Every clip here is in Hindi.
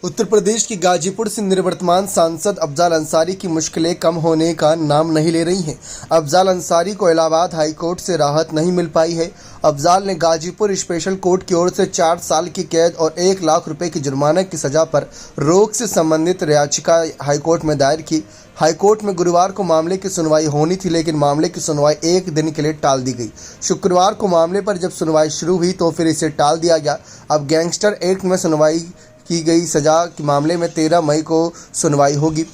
उत्तर प्रदेश की गाजीपुर से निवर्तमान सांसद अफजाल अंसारी की मुश्किलें कम होने का नाम नहीं ले रही हैं। अफजाल अंसारी को इलाहाबाद हाई कोर्ट से राहत नहीं मिल पाई है। अफजाल ने गाजीपुर स्पेशल कोर्ट की ओर से 4 साल की कैद और 1 लाख रुपए की जुर्माने की सजा पर रोक से संबंधित याचिका हाईकोर्ट में दायर की। हाईकोर्ट में गुरुवार को मामले की सुनवाई होनी थी, लेकिन मामले की सुनवाई 1 दिन के लिए टाल दी गई। शुक्रवार को मामले पर जब सुनवाई शुरू हुई तो फिर इसे टाल दिया गया। अब गैंगस्टर एक्ट में सुनवाई की गई सजा के मामले में 13 मई को सुनवाई होगी।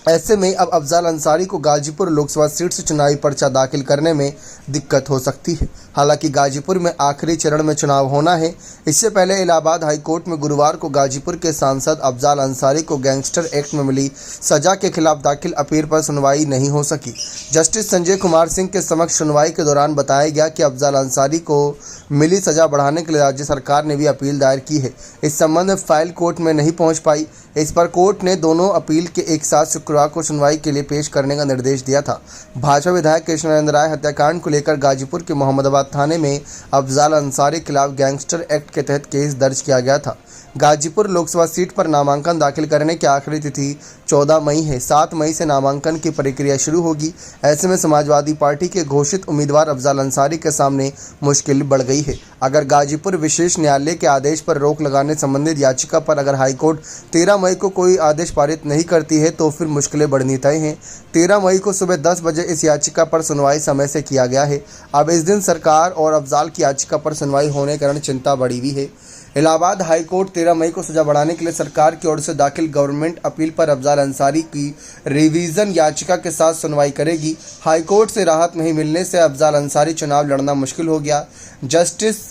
ऐसे में अब अफजाल अंसारी को गाजीपुर लोकसभा सीट से चुनावी पर्चा दाखिल करने में दिक्कत हो सकती है। हालांकि गाजीपुर में आखिरी चरण में चुनाव होना है। इससे पहले इलाहाबाद हाई कोर्ट में गुरुवार को गाजीपुर के सांसद अफजाल अंसारी को गैंगस्टर एक्ट में मिली सजा के खिलाफ दाखिल अपील पर सुनवाई नहीं हो सकी। जस्टिस संजय कुमार सिंह के समक्ष सुनवाई के दौरान बताया गया कि अफजाल अंसारी को मिली सजा बढ़ाने के लिए राज्य सरकार ने भी अपील दायर की है। इस संबंध में फाइल कोर्ट में नहीं पहुंच पाई। इस पर कोर्ट ने दोनों अपील के एक साथ शुक्रवार को सुनवाई के लिए पेश करने का निर्देश दिया था। भाजपा विधायक कृष्णनंद राय हत्याकांड को लेकर गाजीपुर के मोहम्मदाबाद थाने में अफजाल अंसारी के खिलाफ गैंगस्टर एक्ट के तहत केस दर्ज किया गया था। गाजीपुर लोकसभा सीट पर नामांकन दाखिल करने की आखिरी तिथि 14 मई है। 7 मई से नामांकन की प्रक्रिया शुरू होगी। ऐसे में समाजवादी पार्टी के घोषित उम्मीदवार अफजाल अंसारी के सामने मुश्किल बढ़ गई है। अगर गाजीपुर विशेष न्यायालय के आदेश पर रोक लगाने संबंधित याचिका पर अगर हाईकोर्ट 13 मई को कोई आदेश पारित नहीं करती है तो फिर मुश्किलें बढ़नी तय हैं। 13 मई को सुबह 10 बजे इस याचिका पर सुनवाई समय से किया गया है। अब इस दिन सरकार और अफजाल की याचिका पर सुनवाई होने के कारण चिंता बढ़ी हुई है। इलाहाबाद हाई कोर्ट 13 मई को सजा बढ़ाने के लिए सरकार की ओर से दाखिल गवर्नमेंट अपील पर अफजाल अंसारी की रिवीजन याचिका के साथ सुनवाई करेगी। हाईकोर्ट से राहत नहीं मिलने से अफजाल अंसारी चुनाव लड़ना मुश्किल हो गया। Justice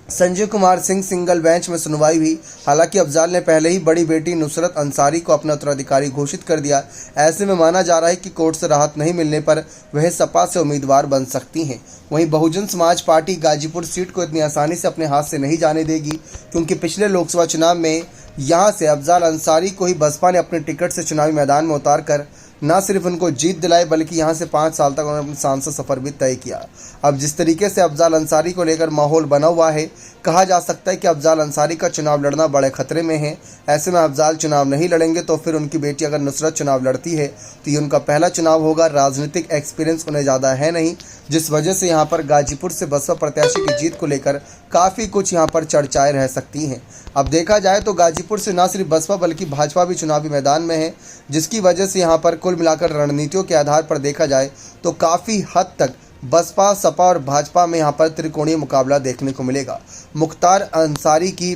Sanjay Kumar Singh single bench में सुनवाई हुई। हालांकि अफजाल ने पहले ही बड़ी बेटी नुसरत अंसारी को अपना उत्तराधिकारी घोषित कर दिया। ऐसे में माना जा रहा है कि कोर्ट से राहत नहीं मिलने पर वह सपा से उम्मीदवार बन सकती हैं। वहीं बहुजन समाज पार्टी गाजीपुर सीट को इतनी आसानी से अपने हाथ से नहीं जाने देगी, क्योंकि पिछले लोकसभा चुनाव में यहां से अफजाल अंसारी को ही बसपा ने अपने टिकट से चुनावी मैदान में उतार कर न सिर्फ उनको जीत दिलाई, बल्कि यहां से 5 साल तक उन्होंने अपना सांसद सफर भी तय किया। अब जिस तरीके से अफजाल अंसारी को लेकर माहौल बना हुआ है, कहा जा सकता है कि अफजाल अंसारी का चुनाव लड़ना बड़े खतरे में है। ऐसे में अफजाल चुनाव नहीं लड़ेंगे तो फिर उनकी बेटी अगर नुसरत चुनाव लड़ती है तो ये उनका पहला चुनाव होगा। राजनीतिक एक्सपीरियंस उन्हें ज़्यादा है नहीं, जिस वजह से यहाँ पर गाजीपुर से बसपा प्रत्याशी की जीत को लेकर काफ़ी कुछ यहाँ पर चर्चाएं रह सकती हैं। अब देखा जाए तो गाजीपुर से न सिर्फ बसपा बल्कि भाजपा भी चुनावी मैदान में है, जिसकी वजह से यहाँ पर कुल मिलाकर रणनीतियों के आधार पर देखा जाए तो काफ़ी हद तक बसपा, सपा और भाजपा में यहाँ पर त्रिकोणीय मुकाबला देखने को मिलेगा। मुख्तार अंसारी की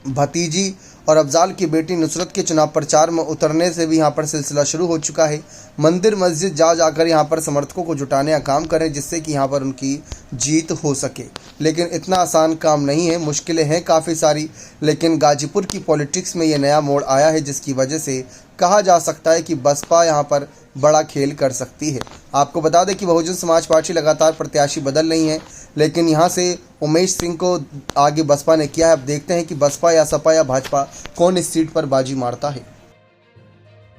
भतीजी और अफजाल की बेटी नुसरत के चुनाव प्रचार में उतरने से भी यहाँ पर सिलसिला शुरू हो चुका है। मंदिर मस्जिद जाकर यहाँ पर समर्थकों को जुटाने का काम करें, जिससे कि यहाँ पर उनकी जीत हो सके। लेकिन इतना आसान काम नहीं है, मुश्किलें हैं काफ़ी सारी। लेकिन गाजीपुर की पॉलिटिक्स में ये नया मोड़ आया है, जिसकी वजह से कहा जा सकता है कि बसपा यहाँ पर बड़ा खेल कर सकती है। आपको बता दें कि बहुजन समाज पार्टी लगातार प्रत्याशी बदल रही है, लेकिन यहाँ से उमेश सिंह को आगे बसपा ने किया है। अब देखते हैं कि बसपा या सपा या भाजपा कौन इस सीट पर बाजी मारता है।